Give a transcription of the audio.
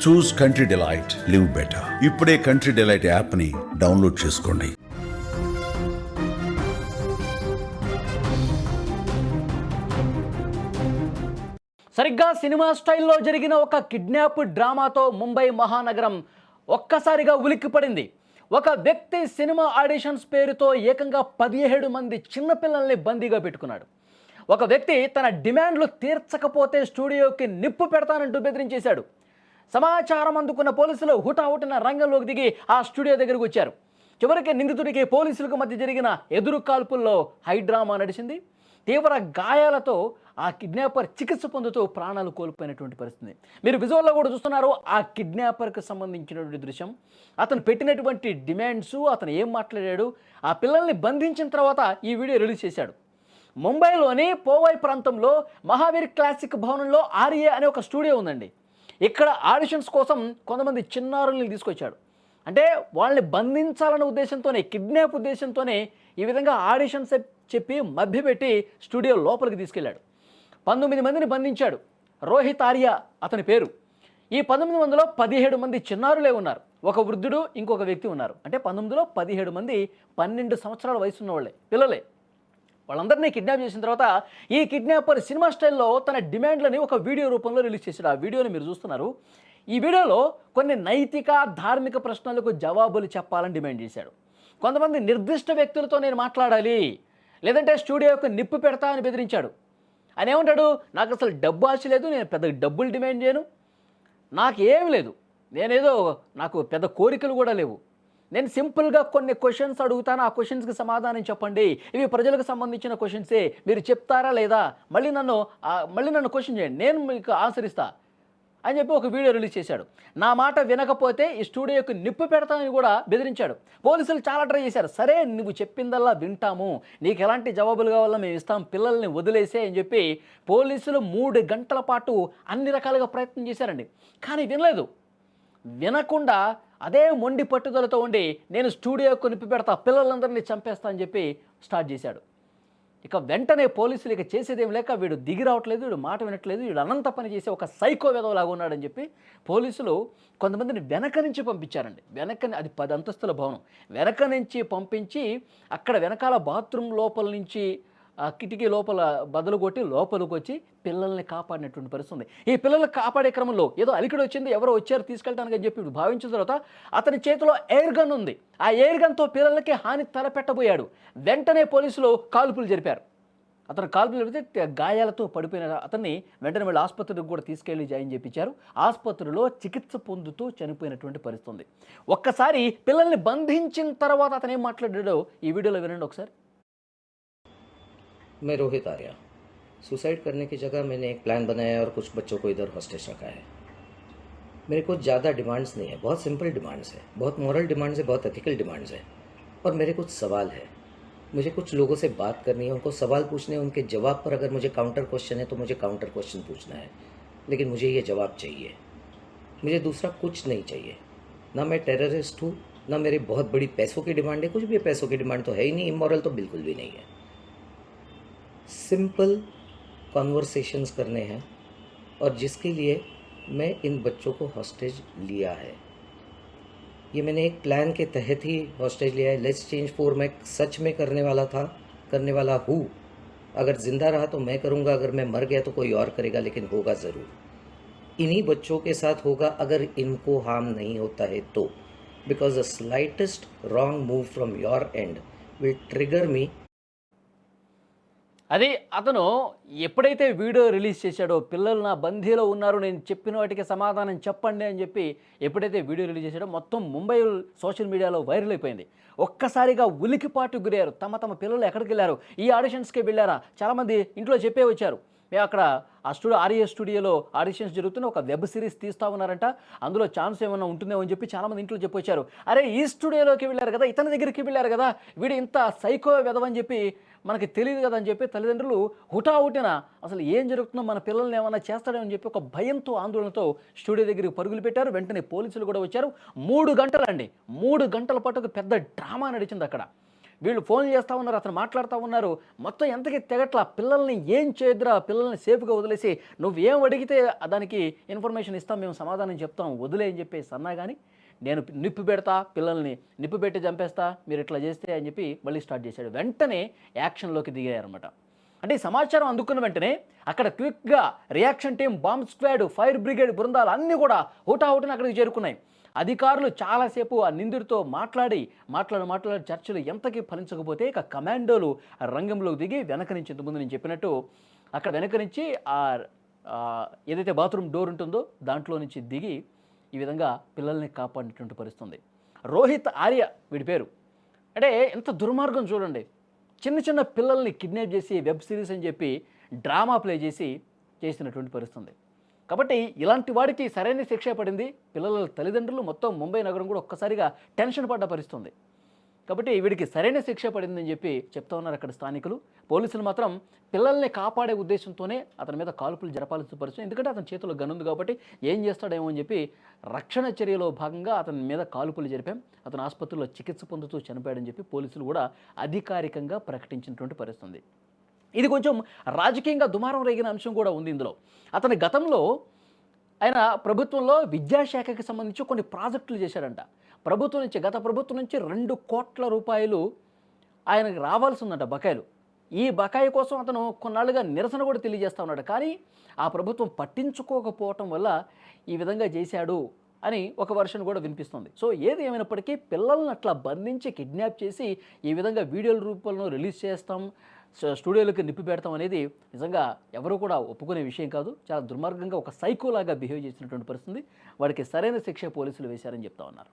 చూస్ country delight, live better. ఇప్పుడే country delight యాప్ని download చేసుకోండి. సరిగ్గా సినిమా స్టైల్లో జరిగిన ఒక కిడ్నాప్ డ్రామాతో ముంబై మహానగరం ఒక్కసారిగా ఉలిక్కిపడింది. ఒక వ్యక్తి సినిమా ఆడిషన్స్ పేరుతో ఏకంగా 17 మంది చిన్నపిల్లల్ని బందీగా పెట్టుకున్నాడు. ఒక వ్యక్తి తన డిమాండ్లు తీర్చకపోతే స్టూడియోకి నిప్పు పెడతానంటూ బెదిరించేశాడు. సమాచారం అందుకున్న పోలీసులు హుటాహుటిన రంగంలోకి దిగి ఆ స్టూడియో దగ్గరకు వచ్చారు. చివరికి నిందితుడికి పోలీసులకు మధ్య జరిగిన ఎదురు కాల్పుల్లో హైడ్రామా నడిచింది. తీవ్ర గాయాలతో ఆ కిడ్నాపర్ చికిత్స పొందుతూ ప్రాణాలు కోల్పోయినటువంటి పరిస్థితి మీరు విజువల్లో కూడా చూస్తున్నారు. ఆ కిడ్నాపర్కి సంబంధించినటువంటి దృశ్యం, అతను పెట్టినటువంటి డిమాండ్స్, అతను ఏం మాట్లాడాడు, ఆ పిల్లల్ని బంధించిన తర్వాత ఈ వీడియో రిలీజ్ చేశాడు. ముంబైలోని పోవై ప్రాంతంలో మహావీర్ క్లాసిక్ భవనంలో ఆర్ఏ అనే ఒక స్టూడియో ఉందండి. ఇక్కడ ఆడిషన్స్ కోసం కొంతమంది చిన్నారుల్ని తీసుకొచ్చాడు. అంటే వాళ్ళని బంధించాలనే ఉద్దేశంతోనే, కిడ్నాప్ ఉద్దేశంతోనే ఈ విధంగా ఆడిషన్స్ చెప్పి మభ్యపెట్టి స్టూడియో లోపలికి తీసుకెళ్లాడు. 19 మందిని బంధించాడు. రోహిత్ ఆర్య అతని పేరు. ఈ 19 మందిలో 17 మంది చిన్నారులే ఉన్నారు. ఒక వృద్ధుడు, ఇంకొక వ్యక్తి ఉన్నారు. అంటే 19లో 17 మంది 12 సంవత్సరాల వయసు ఉన్న వాళ్ళే, పిల్లలే. వాళ్ళందరినీ కిడ్నాప్ చేసిన తర్వాత ఈ కిడ్నాపర్ సినిమా స్టైల్లో తన డిమాండ్లని ఒక వీడియో రూపంలో రిలీజ్ చేశాడు. ఆ వీడియోని మీరు చూస్తున్నారు. ఈ వీడియోలో కొన్ని నైతిక, ధార్మిక ప్రశ్నలకు జవాబులు చెప్పాలని డిమాండ్ చేశాడు. కొంతమంది నిర్దిష్ట వ్యక్తులతో నేను మాట్లాడాలి, లేదంటే స్టూడియోకి నిప్పు పెడతా అని బెదిరించాడు. ఆయన ఏమంటాడు, నాకు అసలు డబ్బు ఆశ లేదు, నేను పెద్ద డబ్బులు డిమాండ్ చేయను, నాకేం లేదు, నాకు పెద్ద కోరికలు కూడా లేవు, నేను సింపుల్గా కొన్ని క్వశ్చన్స్ అడుగుతాను, ఆ క్వశ్చన్స్కి సమాధానం చెప్పండి, ఇవి ప్రజలకు సంబంధించిన క్వశ్చన్సే, మీరు చెప్తారా లేదా, మళ్ళీ నన్ను క్వశ్చన్ చేయండి, నేను మీకు ఆన్సర్ ఇస్తా అని చెప్పి ఒక వీడియో రిలీజ్ చేశాడు. నా మాట వినకపోతే ఈ స్టూడియోకి నిప్పు పెడతానని కూడా బెదిరించాడు. పోలీసులు చాలా ట్రై చేశారు. సరే, నువ్వు చెప్పిందల్లా వింటాము, నీకు ఎలాంటి జవాబులు కావాలో మేము ఇస్తాం, పిల్లల్ని వదిలేసే అని చెప్పి పోలీసులు 3 గంటల పాటు అన్ని రకాలుగా ప్రయత్నం చేశారండి. కానీ వినలేదు. వినకుండా అదే మొండి పట్టుదలతో ఉండి నేను స్టూడియోకి నిప్పు పెడతా, పిల్లలందరినీ చంపేస్తా అని చెప్పి స్టార్ట్ చేశాడు. ఇక వెంటనే పోలీసులు ఇక చేసేదేం లేక, వీడు దిగి రావట్లేదు, వీడు మాట వినట్లేదు, వీడు అనంత పని చేసే ఒక సైకో వెధవలాగా ఉన్నాడని చెప్పి పోలీసులు కొంతమందిని వెనక నుంచి పంపించారండి. అది 10 అంతస్తుల భవనం. వెనక నుంచి పంపించి అక్కడ వెనకాల బాత్రూమ్ లోపల నుంచి కిటికీ లోపల బదులు కొట్టి లోపలికి వచ్చి పిల్లల్ని కాపాడినటువంటి పరిస్థితి ఉంది. ఈ పిల్లల్ని కాపాడే క్రమంలో ఏదో అలికిడి వచ్చింది, ఎవరో వచ్చారు తీసుకెళ్ళడానికి అని చెప్పి భావించిన తర్వాత అతని చేతిలో ఎయిర్ గన్ ఉంది. ఆ ఎయిర్ గన్తో పిల్లలకి హాని తలపెట్టబోయాడు. వెంటనే పోలీసులు కాల్పులు జరిపారు. అతను కాల్పులు జరిపితే గాయాలతో పడిపోయిన అతన్ని వెంటనే మళ్ళీ ఆసుపత్రికి కూడా తీసుకెళ్లి జాయిన్ చేయించారు. ఆసుపత్రిలో చికిత్స పొందుతూ చనిపోయినటువంటి పరిస్థితి ఉంది. ఒక్కసారి పిల్లల్ని బంధించిన తర్వాత అతను ఏం మాట్లాడాడో ఈ వీడియోలో వినండి ఒకసారి. मैं रोहित आर्या। सुसाइड करने की जगह मैंने एक प्लान बनाया और कुछ बच्चों को इधर हॉस्टेज रखा है। मेरे को ज़्यादा डिमांड्स नहीं है, बहुत सिंपल डिमांड्स है, बहुत मॉरल डिमांड्स है, बहुत एथिकल डिमांड्स है। और मेरे कुछ सवाल है, मुझे कुछ लोगों से बात करनी है, उनको सवाल पूछने हैं, उनके जवाब पर अगर मुझे काउंटर क्वेश्चन है तो मुझे काउंटर क्वेश्चन पूछना है, लेकिन मुझे ये जवाब चाहिए। मुझे दूसरा कुछ नहीं चाहिए। ना मैं टेररिस्ट हूँ, ना मेरी बहुत बड़ी पैसों की डिमांड है, कुछ भी पैसों की डिमांड तो है ही नहीं, इमोरल तो बिल्कुल भी नहीं है। सिंपल कॉन्वर्सेशंस करने हैं और जिसके लिए मैं इन बच्चों को हॉस्टेज लिया है। ये मैंने एक प्लान के तहत ही हॉस्टेज लिया है। लेट्स चेंज 4 मैं सच में करने वाला हूँ। अगर ज़िंदा रहा तो मैं करूँगा, अगर मैं मर गया तो कोई और करेगा, लेकिन होगा ज़रूर। इन्हीं बच्चों के साथ होगा अगर इनको हार्म नहीं होता है तो, because the slightest wrong move from your end will trigger me. అది అతను ఎప్పుడైతే వీడియో రిలీజ్ చేశాడో, పిల్లలు నా బందీలో ఉన్నారు, నేను చెప్పిన వాటికి సమాధానం చెప్పండి అని చెప్పి ఎప్పుడైతే వీడియో రిలీజ్ చేశాడో మొత్తం ముంబై సోషల్ మీడియాలో వైరల్ అయిపోయింది. ఒక్కసారిగా ఉలికిపాటు గురయ్యారు. తమ పిల్లలు ఎక్కడికి వెళ్ళారు, ఈ ఆడిషన్స్కి వెళ్ళారా, చాలామంది ఇంట్లో చెప్పే వచ్చారు. మేము అక్కడ ఆ ఆర్ఏ స్టూడియోలో ఆడిషన్స్ జరుగుతున్న ఒక వెబ్ సిరీస్ తీస్తూ ఉన్నారంట, అందులో ఛాన్స్ ఏమైనా ఉంటుందేమో అని చెప్పి చాలామంది ఇంట్లో చెప్పొచ్చారు. అరే, ఈ స్టూడియోలోకి వెళ్ళారు కదా, ఇతని దగ్గరికి వెళ్ళారు కదా, వీడు ఇంత సైకో వెదవని చెప్పి మనకి తెలియదు కదా అని చెప్పి తల్లిదండ్రులు హుటాహుటిన అసలు ఏం జరుగుతుందో, మన పిల్లల్ని ఏమైనా చేస్తాడని చెప్పి ఒక భయంతో, ఆందోళనతో స్టూడియో దగ్గరికి పరుగులు పెట్టారు. వెంటనే పోలీసులు కూడా వచ్చారు. 3 గంటలండి, 3 గంటల పాటు ఒక పెద్ద డ్రామా నడిచింది అక్కడ. వీళ్ళు ఫోన్ చేస్తూ ఉన్నారు, అతను మాట్లాడుతూ ఉన్నారు. మొత్తం ఎంతకి తెగట్లా. పిల్లల్ని ఏం చేయొద్దురా, పిల్లల్ని సేఫ్గా వదిలేసి, నువ్వేం అడిగితే దానికి ఇన్ఫర్మేషన్ ఇస్తాం, మేము సమాధానం చెప్తాం, వదిలే అని చెప్పేసి అన్నా కానీ నేను నిప్పు పెడతా, పిల్లల్ని నిప్పు పెట్టి చంపేస్తా మీరు ఇట్లా చేస్తే అని చెప్పి మళ్ళీ స్టార్ట్ చేశాడు. వెంటనే యాక్షన్లోకి దిగారనమాట. అంటే ఈ సమాచారం అందుకున్న వెంటనే అక్కడ క్విక్గా reaction team, bomb squad, fire brigade బృందాలు అన్నీ కూడా హుటాహుటిన అక్కడికి చేరుకున్నాయి. అధికారులు చాలాసేపు ఆ నిందితుడితో మాట్లాడి చర్చలు ఎంతకీ ఫలించకపోతే ఇక కమాండోలు రంగంలోకి దిగి వెనక నుంచి, ఇంతకుముందు నేను చెప్పినట్టు అక్కడ వెనక నుంచి ఏదైతే బాత్రూమ్ డోర్ ఉంటుందో దాంట్లో నుంచి దిగి ఈ విధంగా పిల్లల్ని కాపాడినటువంటి పరిస్థితుంది. రోహిత్ ఆర్య వీడి పేరు. అంటే ఎంత దుర్మార్గం చూడండి. చిన్న చిన్న పిల్లల్ని కిడ్నాప్ చేసి వెబ్ సిరీస్ అని చెప్పి డ్రామా ప్లే చేసినటువంటి పరిస్థితుంది. కాబట్టి ఇలాంటి వాడికి సరైన శిక్ష పడింది. పిల్లల తల్లిదండ్రులు మొత్తం ముంబై నగరం కూడా ఒక్కసారిగా టెన్షన్ పడ్డ పరిస్థితుంది. కాబట్టి వీడికి సరైన శిక్ష పడిందని చెప్పి చెప్తా ఉన్నారు అక్కడ స్థానికులు. పోలీసులు మాత్రం పిల్లల్ని కాపాడే ఉద్దేశంతోనే అతని మీద కాల్పులు జరపాల్సిన పరిస్థితి. ఎందుకంటే అతని చేతిలో గన్ ఉంది కాబట్టి ఏం చేస్తాడేమో అని చెప్పి రక్షణ చర్యలో భాగంగా అతని మీద కాల్పులు జరిపాం. అతను ఆసుపత్రిలో చికిత్స పొందుతూ చనిపోయాడని చెప్పి పోలీసులు కూడా అధికారికంగా ప్రకటించినటువంటి పరిస్థితి. ఇది కొంచెం రాజకీయంగా దుమారం రేగిన అంశం కూడా ఉంది ఇందులో. అతని గతంలో ఆయన ప్రభుత్వంలో విద్యాశాఖకి సంబంధించి కొన్ని ప్రాజెక్టులు చేశాడంట. గత ప్రభుత్వం నుంచి 2 కోట్ల రూపాయలు ఆయనకు రావాల్సి ఉందంట బకాయిలు. ఈ బకాయి కోసం అతను కొన్నాళ్ళుగా నిరసన కూడా తెలియజేస్తూ ఉన్నాడు. కానీ ఆ ప్రభుత్వం పట్టించుకోకపోవటం వల్ల ఈ విధంగా చేశాడు అని ఒక వర్షన్ కూడా వినిపిస్తుంది. సో ఏది ఏమైనప్పటికీ పిల్లల్ని అట్లా బంధించి కిడ్నాప్ చేసి ఈ విధంగా వీడియోల రూపంలో రిలీజ్ చేస్తాం, స్టూడియోలకు నిప్పి పెడతాం అనేది నిజంగా ఎవరు కూడా ఒప్పుకునే విషయం కాదు. చాలా దుర్మార్గంగా ఒక సైకోలాగా బిహేవ్ చేసినటువంటి పరిస్థితి. వాడికి సరైన శిక్ష పోలీసులు వేశారని చెప్తా ఉన్నారు.